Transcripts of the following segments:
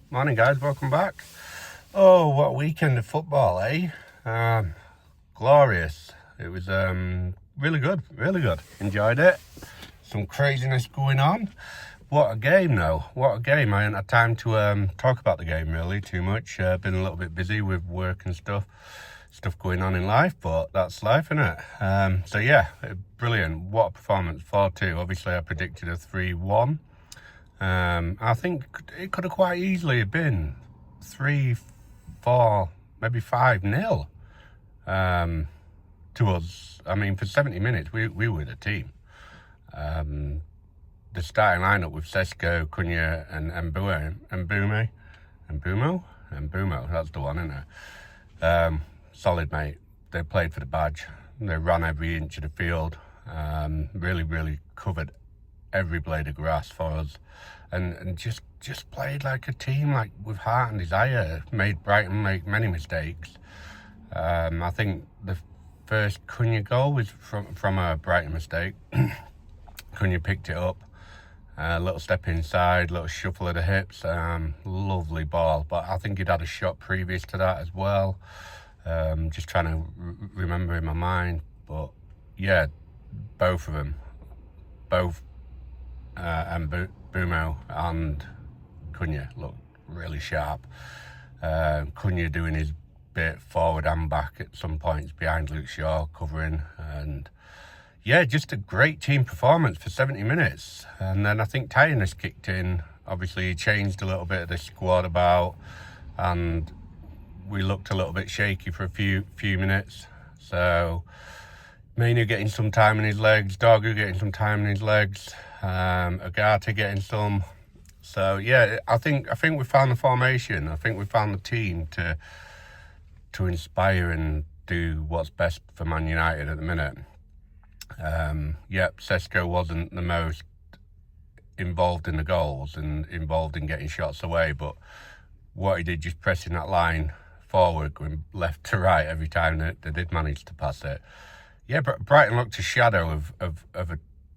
Morning, guys. Welcome back. Oh, what a weekend of football, eh? Glorious. It was really good, really good. Enjoyed it. Some craziness going on. What a game, though. What a game. I haven't had time to talk about the game really too much. Been a little bit busy with work and stuff going on in life, but that's life, isn't it? So yeah, brilliant. What a performance. 4-2. Obviously, I predicted a 3-1. I think it could have quite easily have been 3-4, maybe 5-0 to us. I mean, for 70 minutes, we were the team. The starting lineup with Sesko, Cunha, and mbeumo, that's the one, isn't it? Solid, mate. They played for the badge. They ran every inch of the field. Really covered every blade of grass for us, and just played like a team, like with heart and desire. Made Brighton make many mistakes. I think the first Cunha goal was from a Brighton mistake. Cunha picked it up, a little step inside, little shuffle of the hips, lovely ball. But I think he'd had a shot previous to that as well. Just trying to remember in my mind, but yeah, both of them, both mbeumo and Cunha looked really sharp. Cunha doing his bit forward and back at some points behind Luke Shaw, covering, and yeah, just a great team performance for 70 minutes. And then I think tiredness kicked in. Obviously, he changed a little bit of the squad about, and we looked a little bit shaky for a few minutes. So Manu getting some time in his legs, Dorgu getting some time in his legs, Agata getting some. So yeah, I think we found the formation. I think we found the team to inspire and do what's best for Man United at the minute. Sesko wasn't the most involved in the goals and involved in getting shots away, but what he did, just pressing that line forward, going left to right every time they did manage to pass it. Yeah, but Brighton looked a shadow of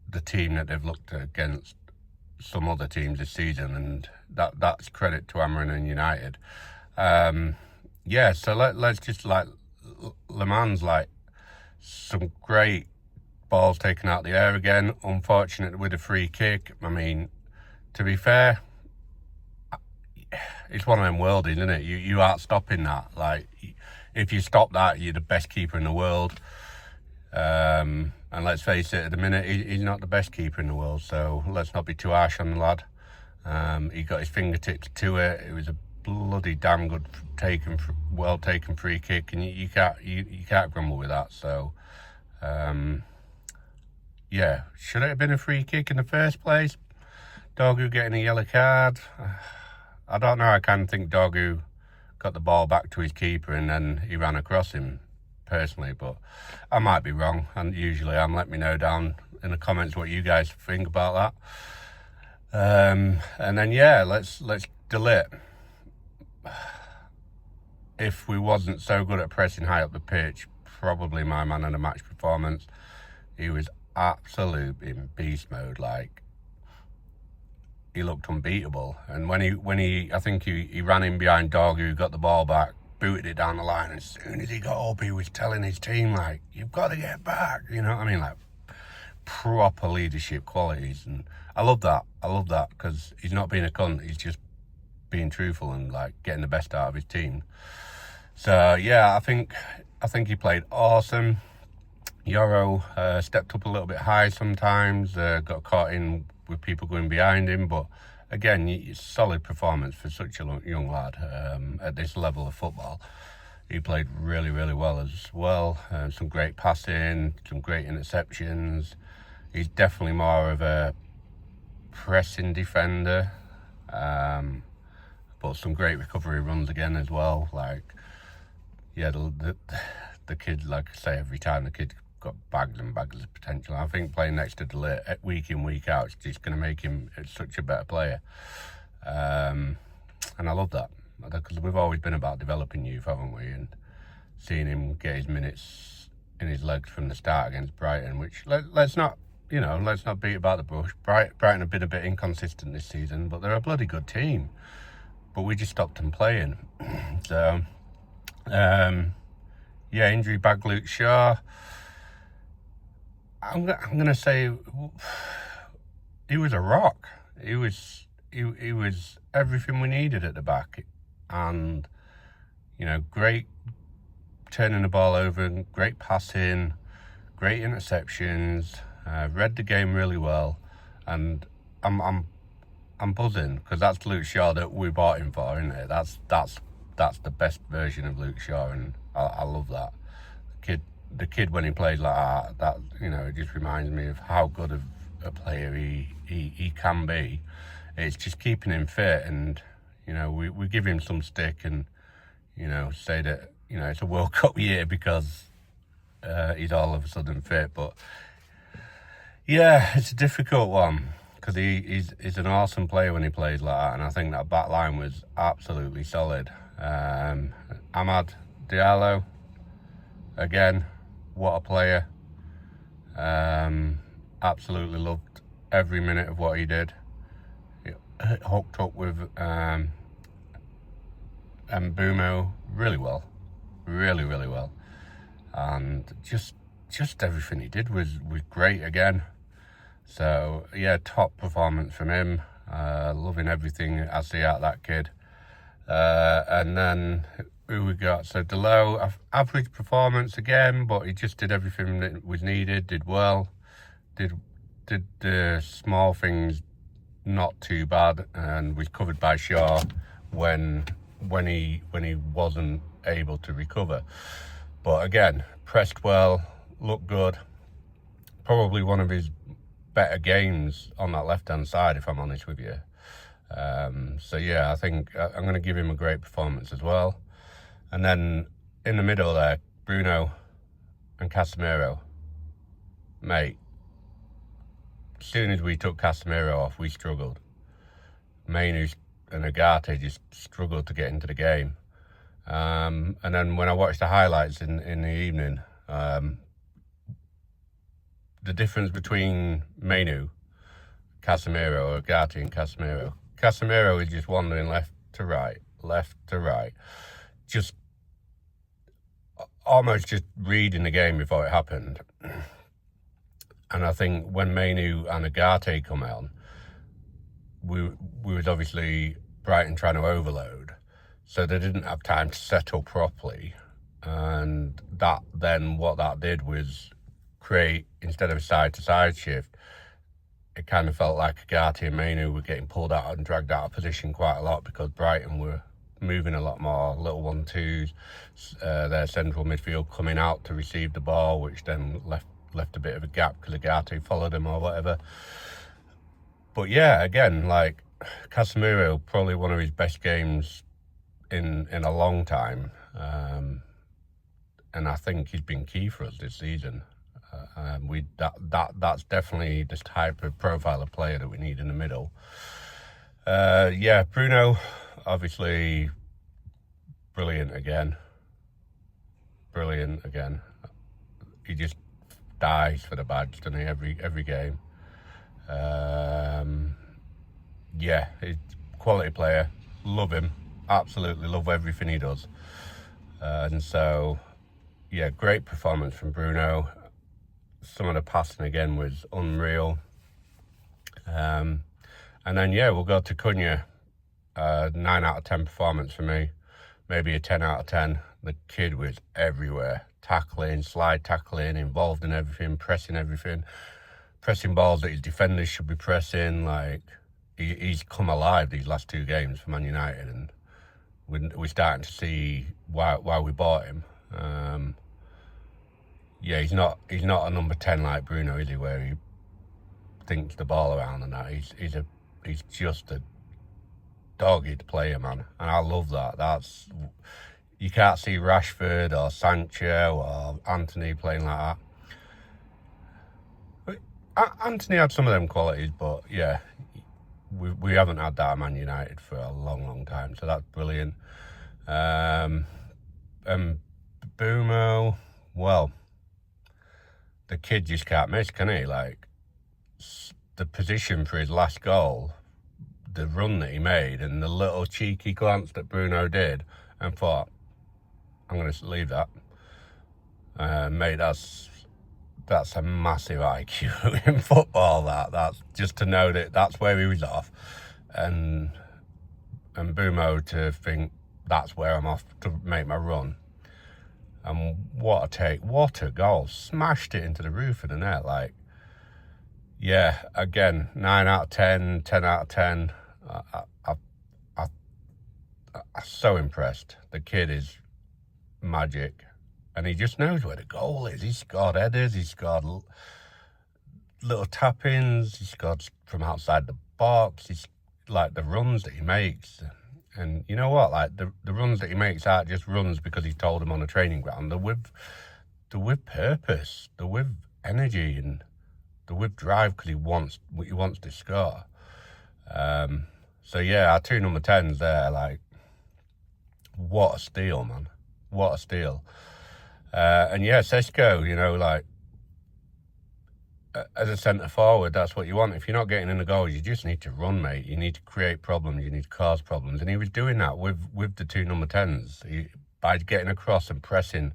the team that they've looked against some other teams this season, and that's credit to Amrin and United. So let's just like Le Mans, like some great balls taken out of the air again. Unfortunate with a free kick. I mean, to be fair, it's one of them worldies, isn't it? You aren't stopping that. Like, if you stop that, you're the best keeper in the world. And let's face it, at the minute, he's not the best keeper in the world, so let's not be too harsh on the lad. He got his fingertips to it. It was a bloody damn good well taken free kick, and you can't grumble with that. So, should it have been a free kick in the first place? Dorgu getting a yellow card. I don't know. I kind of think Dorgu got the ball back to his keeper and then he ran across him, personally, but I might be wrong, and usually I'm. Let me know down in the comments what you guys think about that. And then let's delete. If we wasn't so good at pressing high up the pitch, probably my man of the match performance. He was absolute in beast mode. Like, he looked unbeatable, and when he I think he ran in behind Dorgu, got the ball back, booted it down the line. As soon as he got up, he was telling his team, like, you've got to get back, you know what I mean? Like, proper leadership qualities, and I love that because he's not being a cunt, he's just being truthful and like getting the best out of his team. So yeah, I think he played awesome. Yoro stepped up a little bit high sometimes, got caught in with people going behind him, but again, solid performance for such a young lad at this level of football. He played really well as well. Some great passing, some great interceptions. He's definitely more of a pressing defender, but some great recovery runs again as well. Like, yeah, the kid, like I say, every time the kid got bags and bags of potential. I think playing next to Delay week in, week out is just going to make him such a better player. And I love that, because we've always been about developing youth, haven't we? And seeing him get his minutes in his legs from the start against Brighton, which let's not beat about the bush. Brighton have been a bit inconsistent this season, but they're a bloody good team. but we just stopped him playing. So, yeah, injury bag Luke Shaw. I'm gonna say he was a rock. He was everything we needed at the back, and great turning the ball over, great passing, great interceptions. Read the game really well, and I'm buzzing because that's Luke Shaw that we bought him for, isn't it? That's the best version of Luke Shaw, and I love that. The kid when he plays like that, it just reminds me of how good of a player he can be. It's just keeping him fit, and we give him some stick and say that it's a World Cup year because he's all of a sudden fit, but yeah, it's a difficult one because he's an awesome player when he plays like that, and I think that back line was absolutely solid. Amad Diallo, again, what a player. Absolutely loved every minute of what he did. He hooked up with mbeumo really well, really well, and just everything he did was great again. So yeah, top performance from him. Loving everything I see out of that kid. And then who we got? So Delo, average performance again, but he just did everything that was needed. Did well. Did the small things not too bad, and was covered by Shaw when he wasn't able to recover. But again, pressed well, looked good. Probably one of his better games on that left-hand side, if I'm honest with you. So yeah, I think I'm going to give him a great performance as well. And then in the middle there, Bruno and Casemiro. Mate, as soon as we took Casemiro off, we struggled. Manu and Agate just struggled to get into the game. And then when I watched the highlights in the evening, the difference between Manu, Casemiro, Agate and Casemiro. Casemiro is just wandering left to right, just almost just reading the game before it happened. And I think when Manu and Agate come on, we was obviously Brighton trying to overload, so they didn't have time to settle properly. And that then what that did was create, instead of a side-to-side shift, it kind of felt like Agate and Manu were getting pulled out and dragged out of position quite a lot because Brighton were moving a lot more, little 1-2s, their central midfield coming out to receive the ball, which then left a bit of a gap because Agate followed him or whatever. But yeah, again, like Casemiro, probably one of his best games in a long time, and I think he's been key for us this season. That's definitely the type of profile of player that we need in the middle. Yeah, Bruno, obviously brilliant again. He just dies for the badge, doesn't he? Every game. Yeah, he's a quality player. Love him. Absolutely love everything he does. And so, yeah, great performance from Bruno. Some of the passing again was unreal. And then, yeah, we'll go to Cunha. 9 out of 10 performance for me. Maybe a 10 out of 10. The kid was everywhere. Tackling, slide tackling, involved in everything, pressing everything. Pressing balls that his defenders should be pressing. Like, he's come alive these last 2 games for Man United, and we're starting to see why we bought him. Yeah, he's not a number 10 like Bruno, is he? Where he thinks the ball around and that. He's just a dogged player, man, and I love that. You can't see Rashford or Sancho or Anthony playing like that. Anthony had some of them qualities, but yeah, we haven't had that at Man United for a long time, so that's brilliant. mbeumo, well, the kid just can't miss, can he? Like, the position for his last goal, the run that he made and the little cheeky glance that Bruno did, and thought, I'm going to leave that. Mate, that's a massive IQ in football. That's just to know that that's where he was off, and mbeumo to think that's where I'm off to make my run. And what a take, what a goal, smashed it into the roof of the net. Like, yeah, again, 9 out of 10, 10 out of 10. I'm so impressed. The kid is magic, and he just knows where the goal is. He's scored headers, he's scored little tap-ins, he's scored from outside the box. He's like the runs that he makes. And you know what? Like the runs that he makes aren't just runs because he told them on a training ground. They're with purpose. They're with energy, and they're with drive because he wants to score. So yeah, our 2 number 10s there. Like, what a steal, man! What a steal. And yeah, Sesko, you know, like, as a centre forward, that's what you want. If you're not getting in the goals, you just need to run, mate. You need to create problems. You need to cause problems. And he was doing that with the 2 number 10s. By getting across and pressing,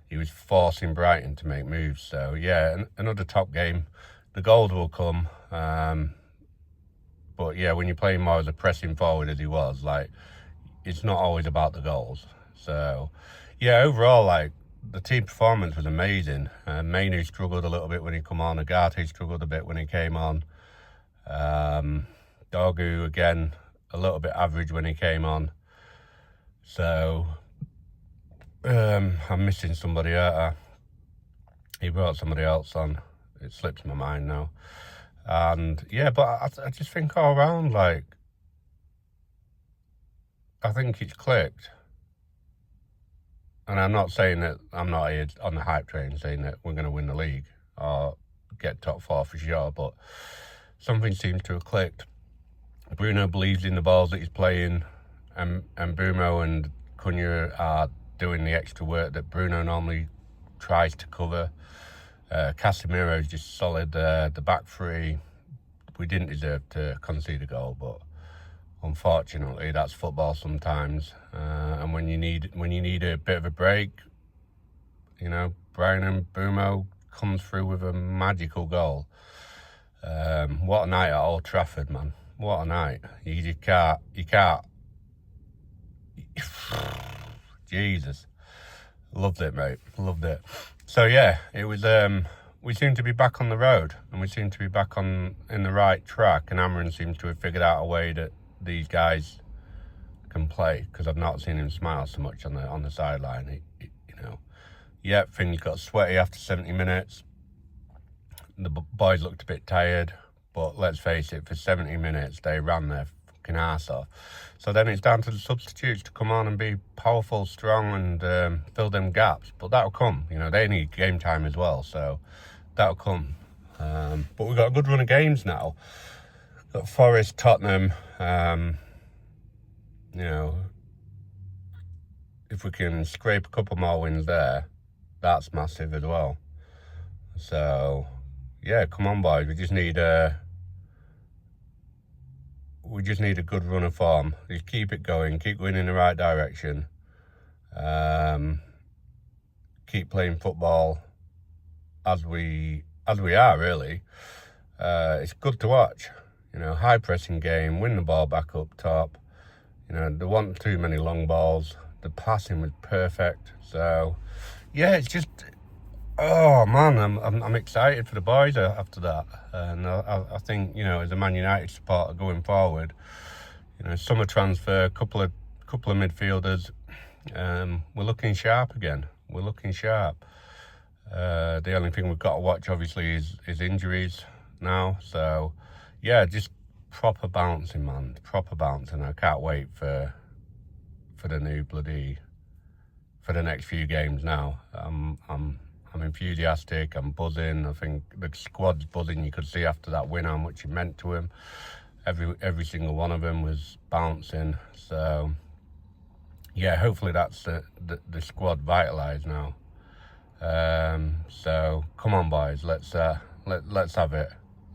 he was forcing Brighton to make moves. So yeah, another top game. The goals will come. But yeah, when you're playing more as a pressing forward as he was, like, it's not always about the goals. So yeah, overall, like, the team performance was amazing. Mainu struggled a little bit when he come on. Agate struggled a bit when he came on. Dorgu, again, a little bit average when he came on. So I'm missing somebody out. He brought somebody else on. It slips my mind now. And yeah, but I just think all around, like, I think it's clicked. And I'm not saying that, I'm not here on the hype train saying that we're going to win the league or get top 4 for sure, but something seems to have clicked. Bruno believes in the balls that he's playing, and mbeumo and Cunha are doing the extra work that Bruno normally tries to cover. Casemiro is just solid there. The back three, we didn't deserve to concede a goal, but unfortunately, that's football sometimes. And when you need a bit of a break, you know, Brian mbeumo comes through with a magical goal. What a night at Old Trafford, man! What a night! You can't. Jesus, loved it, mate. Loved it. So yeah, it was. We seem to be back on the road, and we seem to be back in the right track. And Amarin seems to have figured out a way that these guys can play, because I've not seen him smile so much on the sideline. You know, yeah, things got sweaty after 70 minutes. The boys looked a bit tired, but let's face it, for 70 minutes they ran their fucking arse off. So then it's down to the substitutes to come on and be powerful, strong, and fill them gaps. But that'll come. You know, they need game time as well, so that'll come. But we've got a good run of games now. Got Forest, Tottenham. You know, if we can scrape a couple more wins there, that's massive as well. So yeah, come on, boys. We just need a good run of form. Just keep it going. Keep going in the right direction. Keep playing football as we are, really. It's good to watch. You know, high pressing game, win the ball back up top. You know, there weren't too many long balls. The passing was perfect. So yeah, it's just, oh man, I'm excited for the boys after that. And I think, you know, as a Man United supporter going forward, you know, summer transfer, couple of midfielders, we're looking sharp again. We're looking sharp. The only thing we've got to watch, obviously, is injuries now. So yeah, just proper bouncing, man. Proper bouncing. I can't wait for the next few games now. I'm enthusiastic. I'm buzzing. I think the squad's buzzing. You could see after that win how much it meant to him. Every single one of them was bouncing. So yeah, hopefully that's the squad vitalised now. So come on, boys. Let's have it.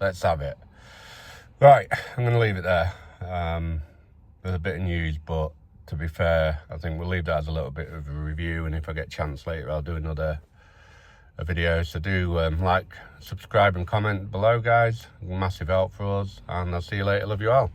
Let's have it. Right, I'm going to leave it there. There's a bit of news, but to be fair, I think we'll leave that as a little bit of a review, and if I get a chance later, I'll do another video. So do like, subscribe and comment below, guys. Massive help for us, and I'll see you later. Love you all.